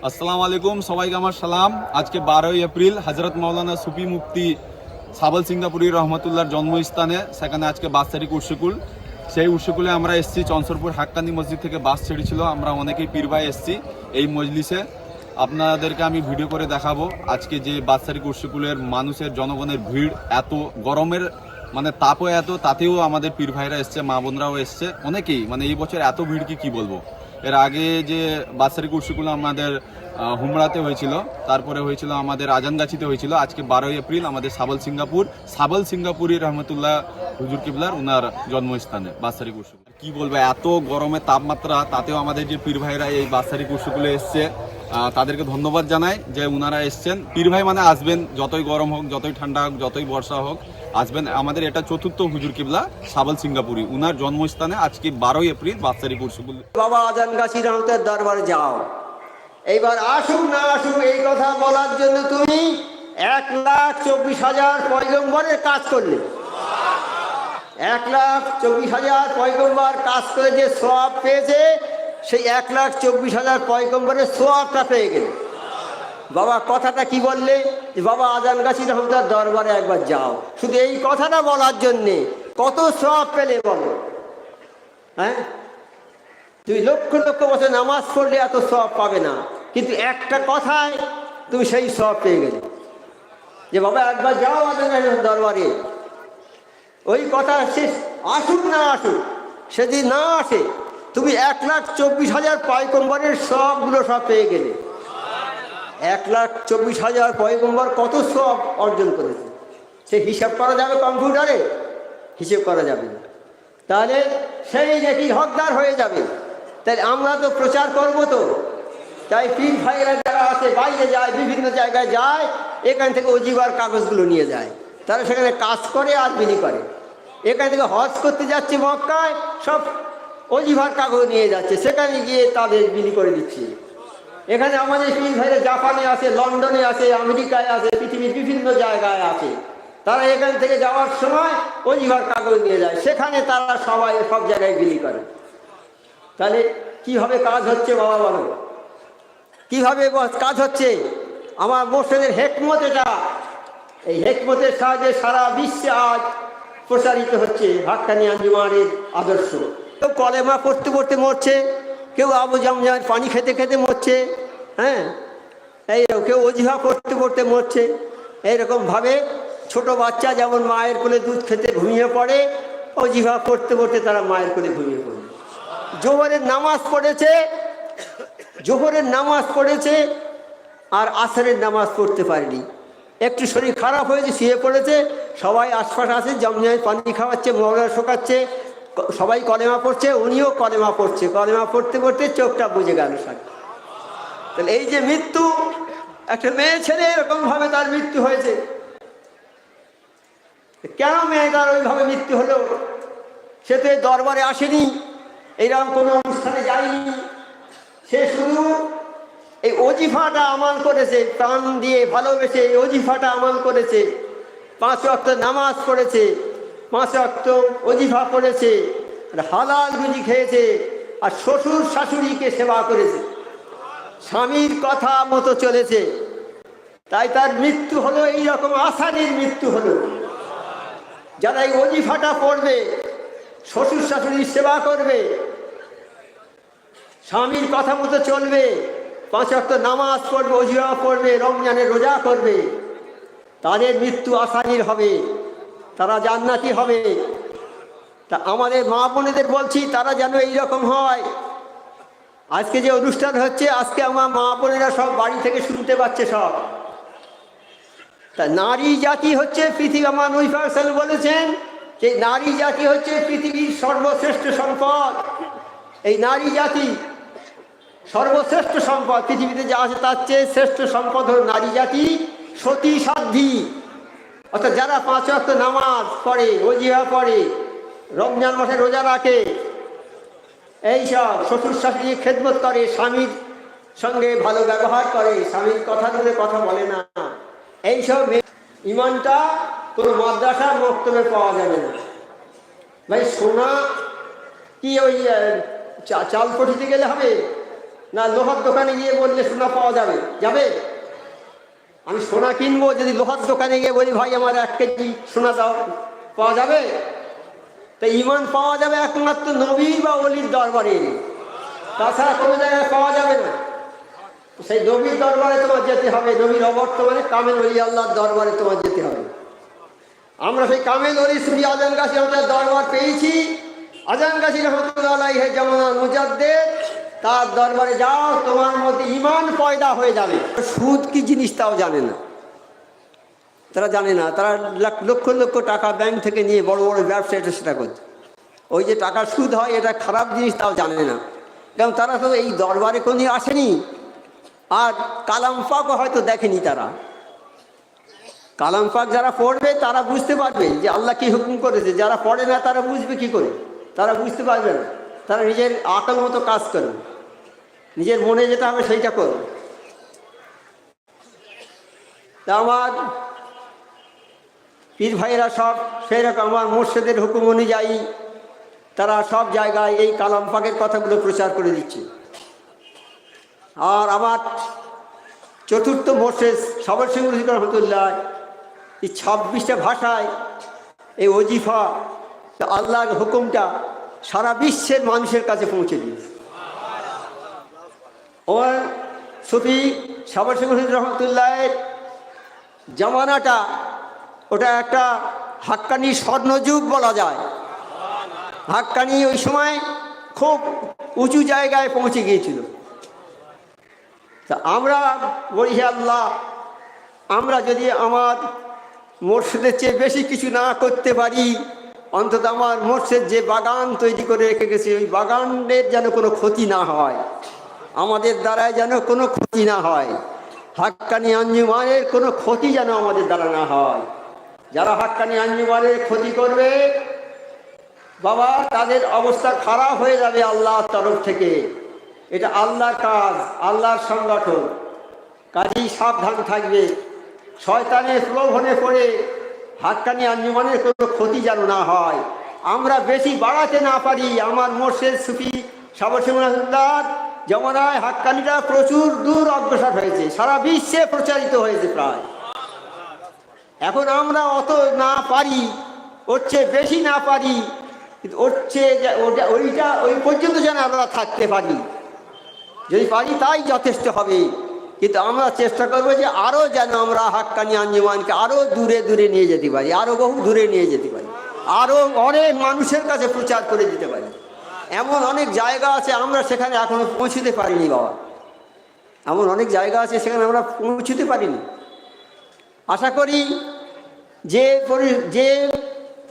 আসসালামু আলাইকুম, সবাইকে আমার সালাম। আজকে 12ই এপ্রিল হযরত মাওলানা সুফি মুফতি সাবল সিঙ্গাপুরি রহমতুল্লাহর জন্মস্থানে, সেখানে আজকে 22 তারিখ উর্সুকুল। সেই উর্সুকুলে আমরা এসেছি। চনসরপুর হাক্কানি মসজিদ থেকে বাস ছেড়েছিল, আমরা অনেকেই পীর ভাই এসেছি এই মজলিসে। আপনাদেরকে আমি ভিডিও করে দেখাবো আজকে যে 22 তারিখ উর্সুকুলের মানুষের, জনগণের ভিড়, এত গরমের মানে তাপও এত, তাতেও আমাদের পীর ভাইরা এসছে, মা বোনরাও এসছে অনেকেই। মানে এই বছর এত ভিড় কি বলবো। এর আগে যে 22 তারিখ উর্সুকুল আমাদের হুমড়াতে হয়েছিল, তারপরে হয়েছিল আমাদের আজানগাছিতে হয়েছিল। আজকে 12ই এপ্রিল আমাদের সাবল সিঙ্গাপুরি রহমতুল্লাহ হুজুর কিবলার উনার জন্মস্থানে 22 তারিখ উর্সুকুল। কি বলবো, এত গরমের তাপমাত্রা, তাতেও আমাদের যে পীর ভাইরা এই 22 তারিখ উর্সুকুলে এসছে, তাদেরকে ধন্যবাদ জানাই যে উনারা এসছেন। পীর ভাই মানে আসবেন, যতই গরম হোক, যতই ঠান্ডা হোক, যতই বর্ষা হোক, আসবেন। আমাদের এটা চতুর্থ হুজুর কিবলা সাবল সিঙ্গাপুরি, উনার জন্মস্থানে আজকে 12ই এপ্রিল 22 তারিখ উর্সুকুল। বাবা আজানগাছি রহমতের দরবারে যাও। এইবার আসুক না আসুক এই কথা বলার জন্য তুমি 1,24,000 পয়গম্বরের কাজ করলে। 1,24,000 পয়গম্বর কাজ করে যে সওয়াব পেয়েছে, সেই 1,24,000 পয়গম্বরের সওয়াবটা পেয়ে গেলে। বাবা কথাটা কি বললে যে বাবা আজানগাছি রহমতের দরবারে একবার যাও, শুধু এই কথাটা বলার জন্যে কত সওয়াব পেলে বলো। হ্যাঁ, তুমি লক্ষ লক্ষ বছর নামাজ পড়লে এত সওয়াব পাবে না, কিন্তু একটা কথায় তুমি সেই সওয়াব পেয়ে গেলে যে বাবা একবার যাও আজানগাছির দরবারে। ওই কথা শেষ, আসুক না আসুক, সে যদি না আসে, তুমি 1,24,000 পয়গম্বরের সবগুলো সব পেয়ে গেলে। 1,24,000 পয়গম্বর কত সওয়াব অর্জন করেছে, সে হিসাব করা যাবে কম্পিউটারে? হিসেব করা যাবে না। তাহলে সেই নাকি হকদার হয়ে যাবে। তাই আমরা তো প্রচার করব, তো তাই পীর ভাইয়েরা যারা আছে বাইরে যায়, বিভিন্ন জায়গায় যায়, এখান থেকে অজিবার কাগজগুলো নিয়ে যায়, তারা সেখানে কাজ করে আর বিলি করে। এখান থেকে হজ করতে যাচ্ছে মক্কায়, সব অজিবার কাগজ নিয়ে যাচ্ছে, সেখানে গিয়ে তাদের বিলি করে দিচ্ছে। এখানে আমাদের পীর ভাইরা জাপানে আছে, লন্ডনে আছে, আমেরিকায় আছে, পৃথিবীর বিভিন্ন জায়গায় আছে। তারা এখান থেকে যাওয়ার সময় অজিবার কাগজ নিয়ে যায়, সেখানে তারা সবাই সব জায়গায় বিলি করে। তাহলে কিভাবে কাজ হচ্ছে বাবা বলো, কিভাবে কাজ হচ্ছে? আমার মোর্শেদের হেকমত এটা, এই হেকমতের সাহায্যে সারা বিশ্বে আজ প্রচারিত হচ্ছে হাক্কানি আঞ্জুমানের আদর্শ। কেউ কলেমা পড়তে পড়তে মরছে, কেউ আবু জামজামের পানি খেতে খেতে মরছে, হ্যাঁ, এই কেউ অজিফা পড়তে পড়তে মরছে। এইরকমভাবে ছোট বাচ্চা যেমন মায়ের কোলে দুধ খেতে ঘুমিয়ে পড়ে, অজিফা পড়তে পড়তে তারা মায়ের কোলে ঘুমিয়ে পড়ে। জোহরের নামাজ পড়েছে আর আসরের নামাজ পড়তে পারেনি, একটু শরীর খারাপ হয়েছে, শুয়ে পড়েছে, সবাই আশপাশ আছে, জমজমের পানি খাওয়াচ্ছে, মহলা শোকাচ্ছে, সবাই কলেমা পড়ছে, উনিও কলেমা পড়ছে। কলেমা পড়তে পড়তে চোখটা বুঝে গেল সব। তাহলে এই যে মৃত্যু, একটা মেয়ে ছেলে এরকমভাবে তার মৃত্যু হয়েছে। কেন মেয়েটার ওইভাবে মৃত্যু হলো? সে তো দরবারে আসেনি, এইরকম কোনো অনুষ্ঠানে যায়নি, সে শুধু এই অজিফাটা আমাল করেছে, প্রাণ দিয়ে ভালোবেসে এই অজিফাটা আমাল করেছে। 5 ওয়াক্ত নামাজ পড়েছে, 5 ওয়াক্ত অজিফা পড়েছে, হালাল রুজি খেয়েছে, আর শ্বশুর শাশুড়িকে সেবা করেছে, স্বামীর কথা মতো চলেছে। তাই তার মৃত্যু হলো এইরকম আসানির মৃত্যু হলো। যারা এই অজিফাটা পড়বে, শ্বশুর শাশুড়ির সেবা করবে, স্বামীর কথা মতো চলবে, 5 ওয়াক্ত নামাজ পড়বে, অজিফা পড়বে, রমজানের রোজা করবে, তাদের মৃত্যু আসানির হবে, তারা জান্নাতি হবে। তা আমাদের মা বোনেদের বলছি, তারা যেন এইরকম হয়। আজকে যে অনুষ্ঠান হচ্ছে, আজকে আমার মা বোনেরা সব বাড়ি থেকে শুনতে পাচ্ছে সব। তা নারী জাতি হচ্ছে পৃথিবী, আমার নবী সাল্লাল্লাহু বলেছেন যে নারী জাতি হচ্ছে পৃথিবীর সর্বশ্রেষ্ঠ সম্পদ। এই নারী জাতি সর্বশ্রেষ্ঠ সম্পদ, পৃথিবীতে যা আছে তার চেয়ে শ্রেষ্ঠ সম্পদ হল নারী জাতি, সতী সাধ্বী। অর্থাৎ যারা 5 ওয়াক্ত নামাজ পড়ে, ওজিফা পড়ে, রমজান মাসে রোজা রাখে, এইসব শ্বশুর শাশুড়ির খেদমত করে, স্বামীর সঙ্গে ভালো ব্যবহার করে, স্বামীর কথা ধরে কথা বলে না, এইসব ইমানটা কোনো মাদ্রাসা মক্তবে পাওয়া যাবে না। ভাই সোনা কি ওই চাল পটিতে গেলে হবে? না লোহার দোকানে গিয়ে বললে সোনা পাওয়া যাবে? যাবে? আমি সোনা কিনবো, যদি লোহার দোকানে গিয়ে বলি ভাই আমার 1 কেজি সোনা দাও, পাওয়া যাবে? তা ইমান পাওয়া যাবে একমাত্র নবী বা অলির দরবারে, তাছাড়া কোনো জায়গায় পাওয়া যাবে না। সেই নবীর দরবারে তোমার যেতে হবে, নবীর অবর্তমানে কামেল ওলি আল্লাহর দরবারে তোমার যেতে হবে। আমরা সেই কামেল ওলি সুফি আজান গাছি আমাদের দরবার পেয়েছি। আজান গাছি রহমতুল্লাহ আলাইহি জামানার মুজাদ্দেদ, তার দরবারে যাও, তোমার মধ্যে ইমান পয়দা হয়ে যাবে। সুদ কি জিনিস তাও জানে না, তারা জানে না। তারা লক্ষ লক্ষ টাকা ব্যাংক থেকে নিয়ে বড় বড় ব্যবসা এটা সেটা করছে। ওই যে টাকা সুদ হয় এটা খারাপ জিনিস তাও জানে না, কারণ তারা তো এই দরবারে কোনদিন আসেনি, আর কালাম পাকও হয়তো দেখেনি তারা। কালাম পাক যারা পড়বে তারা বুঝতে পারবে যে আল্লাহ কি হুকুম করেছে। যারা পড়ে না তারা বুঝবে কি করে? তারা বুঝতে পারবে না। তারা নিজের আকল মতো কাজ করবে, নিজের মনে যেটা হবে সেইটা করবে। তা আমার পীর ভাইয়েরা সব সেই রকম আমার মুর্শিদের হুকুম অনুযায়ী তারা সব জায়গায় এই কালাম পাকের কথাগুলো প্রচার করে দিচ্ছে। আর আমার চতুর্থ মুর্শিদ সবর সিং রহমতুল্লাহ এই 26টা ভাষায় এই ওজিফা আল্লাহর হুকুমটা সারা বিশ্বের মানুষের কাছে পৌঁছে দিয়েছে। ওর সুফি সবর সিং রহমতুল্লাহের জামানাটা ওটা একটা হাক্কানি স্বর্ণযুগ বলা যায়। হাক্কানি ওই সময় খুব উঁচু জায়গায় পৌঁছে গিয়েছিল। তা আমরা বলি হে আল্লাহ, আমরা যদি আমার মুর্শিদের চেয়ে বেশি কিছু না করতে পারি, অন্তত আমার মুর্শিদ যে বাগান তৈরি করে রেখে গেছে ওই বাগানের যেন কোনো ক্ষতি না হয়, আমাদের দ্বারায় যেন কোনো ক্ষতি না হয়, হাক্কানি আঞ্জুমানের কোনো ক্ষতি যেন আমাদের দ্বারা না হয়। যারা হাক্কানি আঞ্জুমানের ক্ষতি করবে বাবা, তাদের অবস্থা খারাপ হয়ে যাবে আল্লাহর তরফ থেকে। এটা আল্লাহর কাজ, আল্লাহর সংগঠন, কাজেই সাবধান থাকবে। শয়তানের প্রলোভনে পড়ে হাক্কানি আঞ্জুমানের কোনো ক্ষতি যেন না হয়, আমরা বেশি বাড়াতে না পারি। আমার মুর্শিদ সুফি সবর সিং রহমতুল্লাহ জমানায় হাক্কানিরা প্রচুর দূর অগ্রসর হয়েছে, সারা বিশ্বে প্রচারিত হয়েছে প্রায়। এখন আমরা অত না পারি, ওর চেয়ে বেশি না পারি, কিন্তু ওর চেয়ে ওইটা ওই পর্যন্ত যেন আমরা থাকতে পারি। যদি পারি তাই যথেষ্ট হবে, কিন্তু আমরা চেষ্টা করবো যে আরও যেন আমরা হাক্কানি আঞ্জুমানকে আরও দূরে দূরে নিয়ে যেতে পারি, আরও বহু দূরে নিয়ে যেতে পারি, আরও অনেক মানুষের কাছে প্রচার করে দিতে পারি। এমন অনেক জায়গা আছে আমরা সেখানে এখনো পৌঁছতে পারিনি বাবা, এমন অনেক জায়গা আছে সেখানে আমরা পৌঁছতে পারিনি। আশা করি যে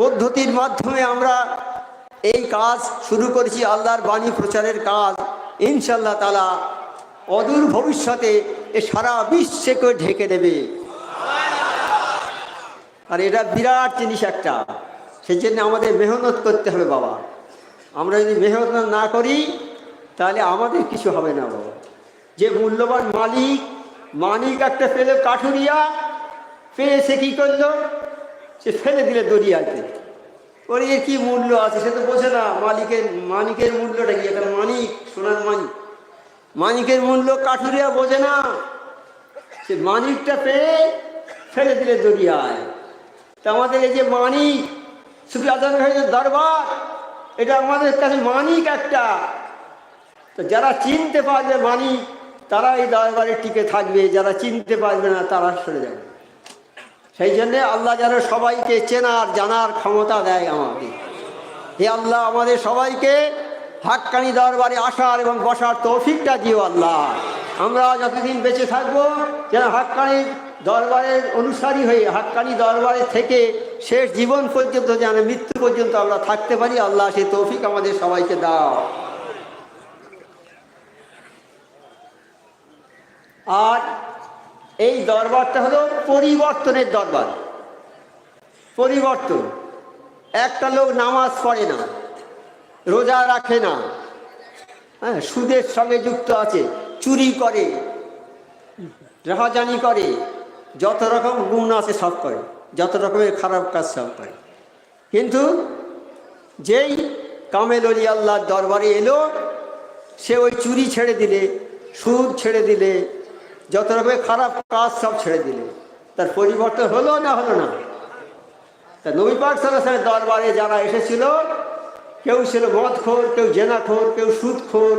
পদ্ধতির মাধ্যমে আমরা এই কাজ শুরু করেছি, আল্লাহর বাণী প্রচারের কাজ, ইনশাল্লাহ তাআলা অদূর ভবিষ্যতে এ সারা বিশ্বকে ঢেকে দেবে। আর এটা বিরাট জিনিস একটা, সেই জন্য আমাদের মেহনত করতে হবে বাবা। আমরা যদি মেহনত না করি তাহলে আমাদের কিছু হবে না বাবা। যে মূল্যবান মালিক একটা পেলে কাঠুরিয়া পেয়ে সে কী করলো, সে ফেলে দিলে দরিয়াতে। ওর এর কী মূল্য আছে সে তো বোঝে না। মালিকের মূল্যটা কি? একটা মানিক, সোনার মানিকের মূল্য কাঠুরিয়া বোঝে না। সে মানিকটা পেয়ে ফেলে দিলে দরিয়ায়। তা আমাদের এই যে মানিক সুফি আজান গাছির দরবার, এটা আমাদের কাছে মানিক একটা। তো যারা চিনতে পারবে মানিক তারা এই দরবারে টিকে থাকবে, যারা চিনতে পারবে না তারা সরে যাবে। সেই জন্যে আল্লাহ যেন সবাইকে চেনার জানার ক্ষমতা দেয় আমাদের। হে আল্লাহ, আমাদের সবাইকে হাক্কানি দরবারে আসার এবং বসার তৌফিকটা দিও আল্লাহ। আমরা যতদিন বেঁচে থাকবো যেন হাক্কানি দরবারের অনুসারী হয়ে হাক্কানি দরবারে থেকে শেষ জীবন পর্যন্ত যেন মৃত্যু পর্যন্ত আমরা থাকতে পারি। আল্লাহ সেই তৌফিক আমাদের সবাইকে দাও। আর এই দরবারটা হলো পরিবর্তনের দরবার। পরিবর্তন। একটা লোক নামাজ পড়ে না, রোজা রাখে না, হ্যাঁ, সুদের সঙ্গে যুক্ত আছে, চুরি করে, রাহাজানি করে, যত রকম গুণ আছে সব করে, যত রকমের খারাপ কাজ সব করে। কিন্তু যেই কামেল ওলি আল্লাহর দরবারে এলো, সে ওই চুরি ছেড়ে দিলে, সুদ ছেড়ে দিলে, যত রকমের খারাপ কাজ সব ছেড়ে দিলে, তার পরিবর্তন হলো না হলো না? তা নবী পাক সাল্লাল্লাহু আলাইহি ওয়াসাল্লামের দরবারে যারা এসেছিল, কেউ ছিল মদখোর, কেউ জেনাখোর, কেউ সুদখোর,